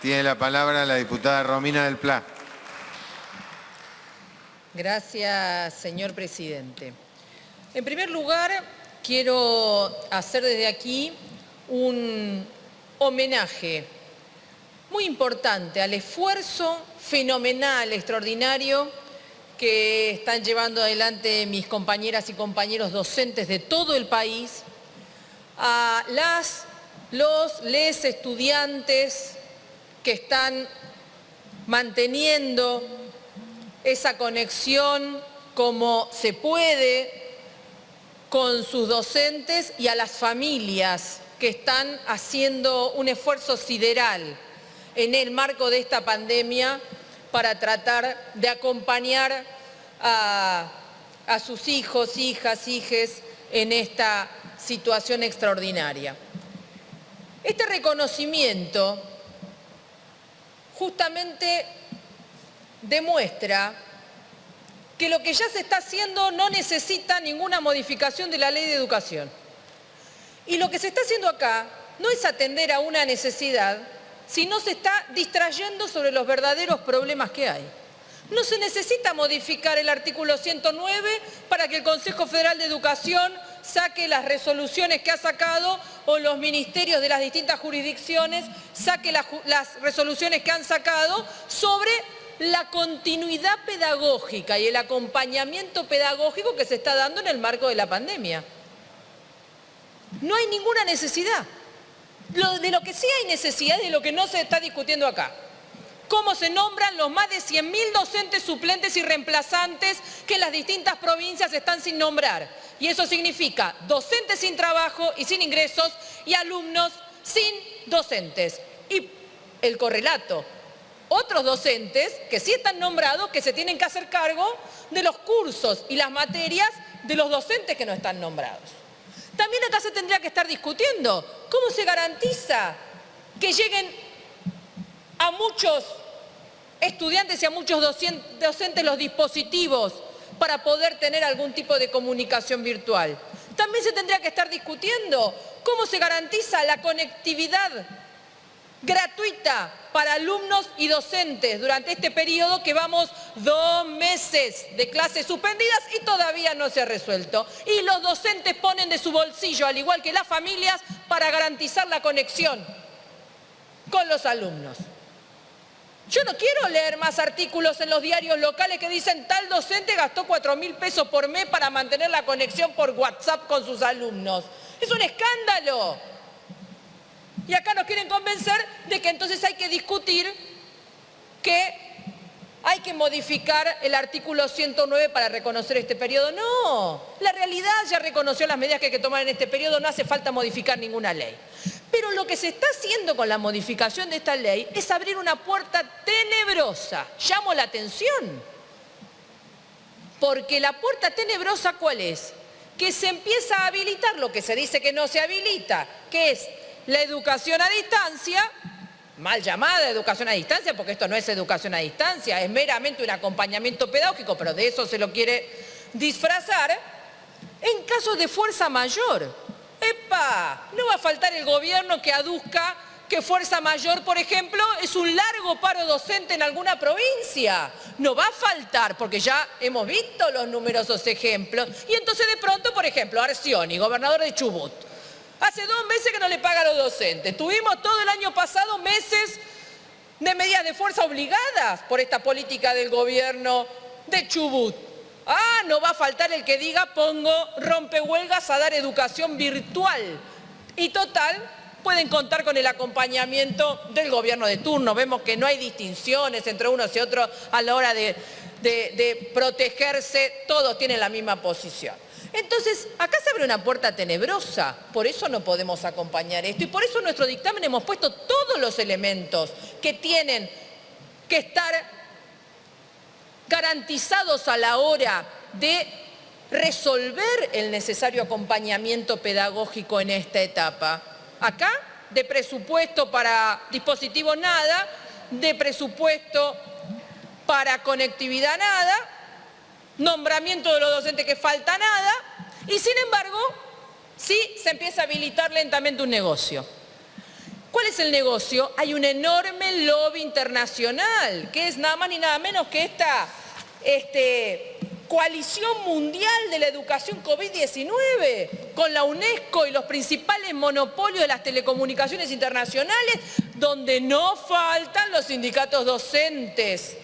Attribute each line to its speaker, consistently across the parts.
Speaker 1: Tiene la palabra la diputada Romina del Pla.
Speaker 2: Gracias, señor presidente. En primer lugar, quiero hacer desde aquí un homenaje muy importante al esfuerzo fenomenal, extraordinario, que están llevando adelante mis compañeras y compañeros docentes de todo el país, a les estudiantes que están manteniendo esa conexión como se puede con sus docentes y a las familias que están haciendo un esfuerzo sideral en el marco de esta pandemia para tratar de acompañar a sus hijos, hijas, hijes en esta situación extraordinaria. Este reconocimiento justamente demuestra que lo que ya se está haciendo no necesita ninguna modificación de la Ley de Educación. Y lo que se está haciendo acá no es atender a una necesidad, sino se está distrayendo sobre los verdaderos problemas que hay. No se necesita modificar el artículo 109 para que el Consejo Federal de Educación saque las resoluciones que ha sacado o los ministerios de las distintas jurisdicciones saque las resoluciones que han sacado sobre la continuidad pedagógica y el acompañamiento pedagógico que se está dando en el marco de la pandemia. No hay ninguna necesidad. De lo que sí hay necesidad es de lo que no se está discutiendo acá. Cómo se nombran los más de 100.000 docentes suplentes y reemplazantes que en las distintas provincias están sin nombrar. Y eso significa docentes sin trabajo y sin ingresos y alumnos sin docentes. Y el correlato, otros docentes que sí están nombrados que se tienen que hacer cargo de los cursos y las materias de los docentes que no están nombrados. También acá se tendría que estar discutiendo cómo se garantiza que lleguen a muchos estudiantes y a muchos docentes los dispositivos para poder tener algún tipo de comunicación virtual. También se tendría que estar discutiendo cómo se garantiza la conectividad gratuita para alumnos y docentes durante este periodo que vamos 2 meses de clases suspendidas y todavía no se ha resuelto. Y los docentes ponen de su bolsillo, al igual que las familias, para garantizar la conexión con los alumnos. Yo no quiero leer más artículos en los diarios locales que dicen tal docente gastó 4.000 pesos por mes para mantener la conexión por WhatsApp con sus alumnos. Es un escándalo. Y acá nos quieren convencer de que entonces hay que discutir que hay que modificar el artículo 109 para reconocer este periodo. No, la realidad ya reconoció las medidas que hay que tomar en este periodo, no hace falta modificar ninguna ley. Pero lo que se está haciendo con la modificación de esta ley es abrir una puerta tenebrosa. Llamo la atención. Porque la puerta tenebrosa, ¿cuál es? Que se empieza a habilitar lo que se dice que no se habilita, que es la educación a distancia, mal llamada educación a distancia, porque esto no es educación a distancia, es meramente un acompañamiento pedagógico, pero de eso se lo quiere disfrazar, en casos de fuerza mayor. ¡Epa! No va a faltar el gobierno que aduzca que fuerza mayor, por ejemplo, es un largo paro docente en alguna provincia. No va a faltar, porque ya hemos visto los numerosos ejemplos. Y entonces de pronto, por ejemplo, Arcioni, gobernador de Chubut, hace 2 meses que no le paga a los docentes. Tuvimos todo el año pasado meses de medidas de fuerza obligadas por esta política del gobierno de Chubut. Ah, no va a faltar el que diga pongo rompehuelgas a dar educación virtual. Y total, pueden contar con el acompañamiento del gobierno de turno. Vemos que no hay distinciones entre unos y otros a la hora de protegerse. Todos tienen la misma posición. Entonces, acá se abre una puerta tenebrosa, por eso no podemos acompañar esto y por eso en nuestro dictamen hemos puesto todos los elementos que tienen que estar garantizados a la hora de resolver el necesario acompañamiento pedagógico en esta etapa. Acá, de presupuesto para dispositivos nada, de presupuesto para conectividad nada, nombramiento de los docentes que falta nada, y sin embargo, sí se empieza a habilitar lentamente un negocio. ¿Cuál es el negocio? Hay un enorme lobby internacional, que es nada más ni nada menos que esta coalición mundial de la educación COVID-19, con la UNESCO y los principales monopolios de las telecomunicaciones internacionales, donde no faltan los sindicatos docentes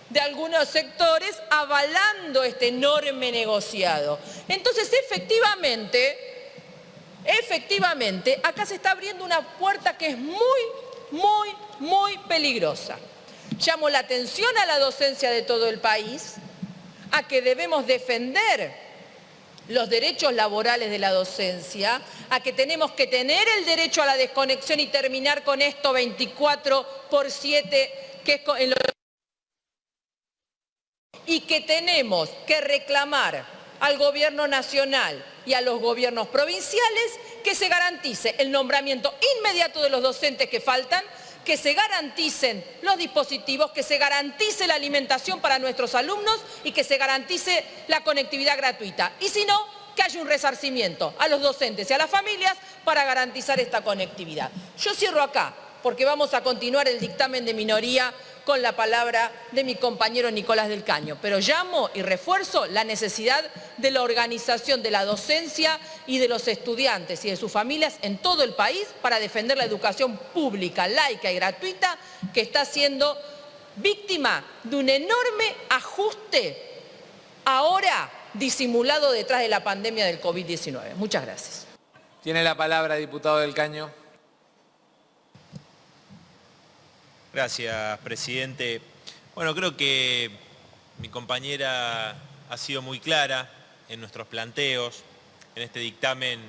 Speaker 2: de algunos sectores avalando este enorme negociado. Entonces, efectivamente, acá se está abriendo una puerta que es muy peligrosa. Llamo la atención a la docencia de todo el país, a que debemos defender los derechos laborales de la docencia, a que tenemos que tener el derecho a la desconexión y terminar con esto 24/7, que es en lo... y que tenemos que reclamar al gobierno nacional y a los gobiernos provinciales que se garantice el nombramiento inmediato de los docentes que faltan, que se garanticen los dispositivos, que se garantice la alimentación para nuestros alumnos y que se garantice la conectividad gratuita. Y si no, que haya un resarcimiento a los docentes y a las familias para garantizar esta conectividad. Yo cierro acá, porque vamos a continuar el dictamen de minoría con la palabra de mi compañero Nicolás del Caño. Pero llamo y refuerzo la necesidad de la organización de la docencia y de los estudiantes y de sus familias en todo el país para defender la educación pública, laica y gratuita, que está siendo víctima de un enorme ajuste ahora disimulado detrás de la pandemia del COVID-19. Muchas gracias.
Speaker 3: Tiene la palabra, diputado del Caño.
Speaker 4: Gracias, presidente. Bueno, creo que mi compañera ha sido muy clara en nuestros planteos, en este dictamen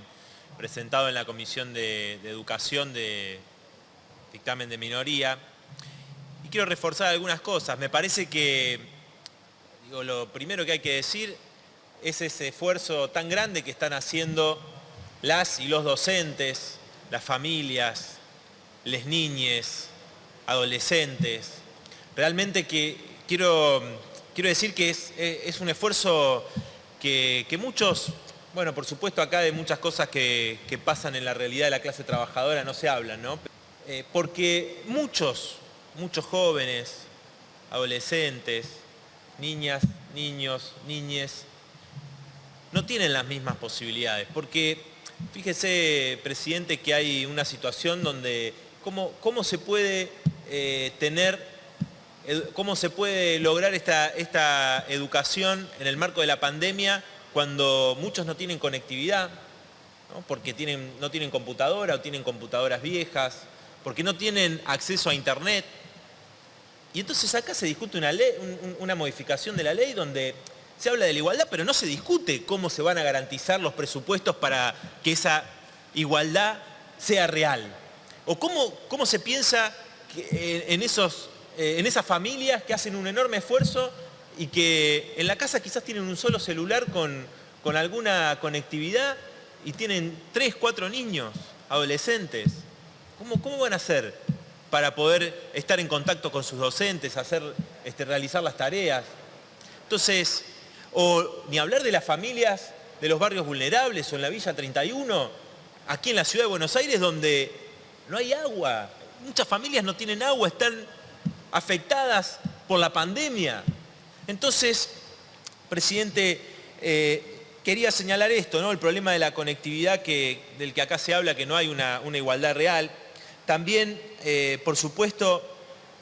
Speaker 4: presentado en la Comisión de Educación, dictamen de minoría. Y quiero reforzar algunas cosas. Me parece que, lo primero que hay que decir es ese esfuerzo tan grande que están haciendo las y los docentes, las familias, les niñes, adolescentes. Realmente que quiero decir que es un esfuerzo que muchos, bueno, por supuesto acá de muchas cosas que pasan en la realidad de la clase trabajadora no se hablan, ¿no? Porque muchos jóvenes, adolescentes, niñas, niños, niñes, no tienen las mismas posibilidades. Porque fíjese, presidente, que hay una situación donde cómo se puede cómo se puede lograr esta educación en el marco de la pandemia cuando muchos no tienen conectividad, ¿no? Porque no tienen computadora o tienen computadoras viejas, porque no tienen acceso a internet. Y entonces acá se discute una modificación de la ley donde se habla de la igualdad, pero no se discute cómo se van a garantizar los presupuestos para que esa igualdad sea real. O cómo se piensa en esas familias que hacen un enorme esfuerzo y que en la casa quizás tienen un solo celular con alguna conectividad y tienen 3, 4 niños, adolescentes. ¿Cómo van a hacer para poder estar en contacto con sus docentes, realizar las tareas? Entonces, o ni hablar de las familias de los barrios vulnerables o en la Villa 31, aquí en la Ciudad de Buenos Aires, donde no hay agua. Muchas familias no tienen agua, están afectadas por la pandemia. Entonces, presidente, quería señalar esto, ¿no? El problema de la conectividad del que acá se habla, que no hay una igualdad real. También, por supuesto,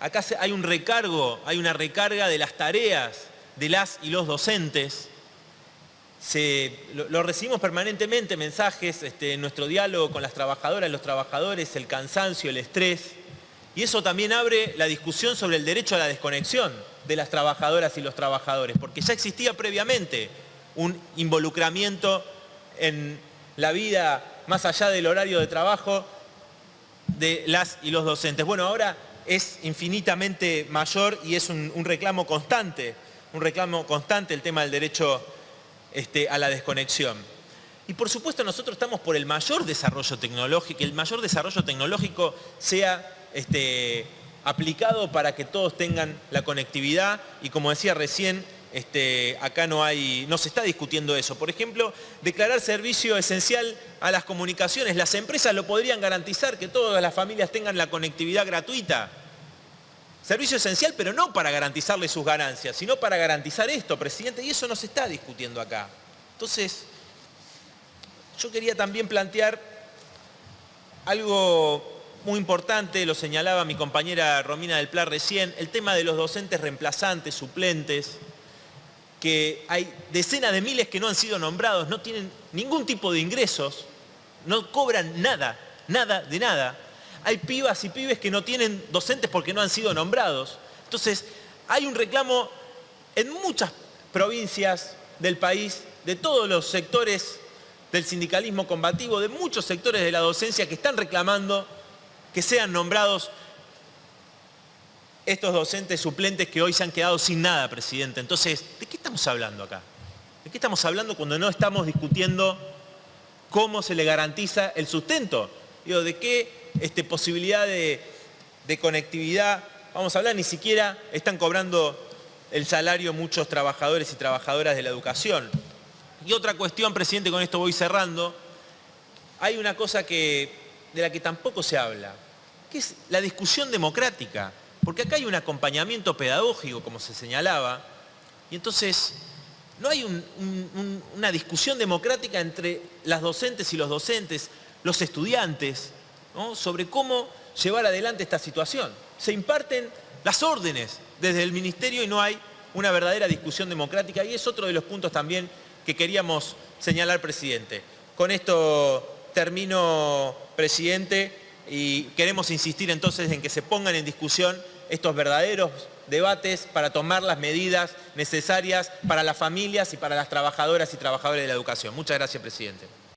Speaker 4: acá hay una recarga de las tareas de las y los docentes. Lo recibimos permanentemente, mensajes en nuestro diálogo con las trabajadoras, los trabajadores, el cansancio, el estrés. Y eso también abre la discusión sobre el derecho a la desconexión de las trabajadoras y los trabajadores, porque ya existía previamente un involucramiento en la vida más allá del horario de trabajo de las y los docentes. Bueno, ahora es infinitamente mayor y es un reclamo constante el tema del derecho a la desconexión. Y por supuesto nosotros estamos por el mayor desarrollo tecnológico, que el mayor desarrollo tecnológico sea aplicado para que todos tengan la conectividad y, como decía recién, acá no se está discutiendo eso. Por ejemplo, declarar servicio esencial a las comunicaciones. Las empresas lo podrían garantizar, que todas las familias tengan la conectividad gratuita. Servicio esencial, pero no para garantizarle sus ganancias, sino para garantizar esto, presidente, y eso no se está discutiendo acá. Entonces, yo quería también plantear algo muy importante, lo señalaba mi compañera Romina del Pla recién, el tema de los docentes reemplazantes, suplentes, que hay decenas de miles que no han sido nombrados, no tienen ningún tipo de ingresos, no cobran nada, nada de nada. Hay pibas y pibes que no tienen docentes porque no han sido nombrados. Entonces, hay un reclamo en muchas provincias del país, de todos los sectores del sindicalismo combativo, de muchos sectores de la docencia que están reclamando que sean nombrados estos docentes suplentes que hoy se han quedado sin nada, presidente. Entonces, ¿de qué estamos hablando acá? ¿De qué estamos hablando cuando no estamos discutiendo cómo se le garantiza el sustento? Digo, ¿de qué posibilidad de conectividad vamos a hablar? Ni siquiera están cobrando el salario muchos trabajadores y trabajadoras de la educación. Y otra cuestión, presidente, con esto voy cerrando. Hay una cosa de la que tampoco se habla, que es la discusión democrática. Porque acá hay un acompañamiento pedagógico, como se señalaba, y entonces no hay una discusión democrática entre las docentes y los docentes, los estudiantes, ¿no?, sobre cómo llevar adelante esta situación. Se imparten las órdenes desde el ministerio y no hay una verdadera discusión democrática, y es otro de los puntos también que queríamos señalar, presidente. Con esto termino, presidente, y queremos insistir entonces en que se pongan en discusión estos verdaderos debates para tomar las medidas necesarias para las familias y para las trabajadoras y trabajadores de la educación. Muchas gracias, presidente.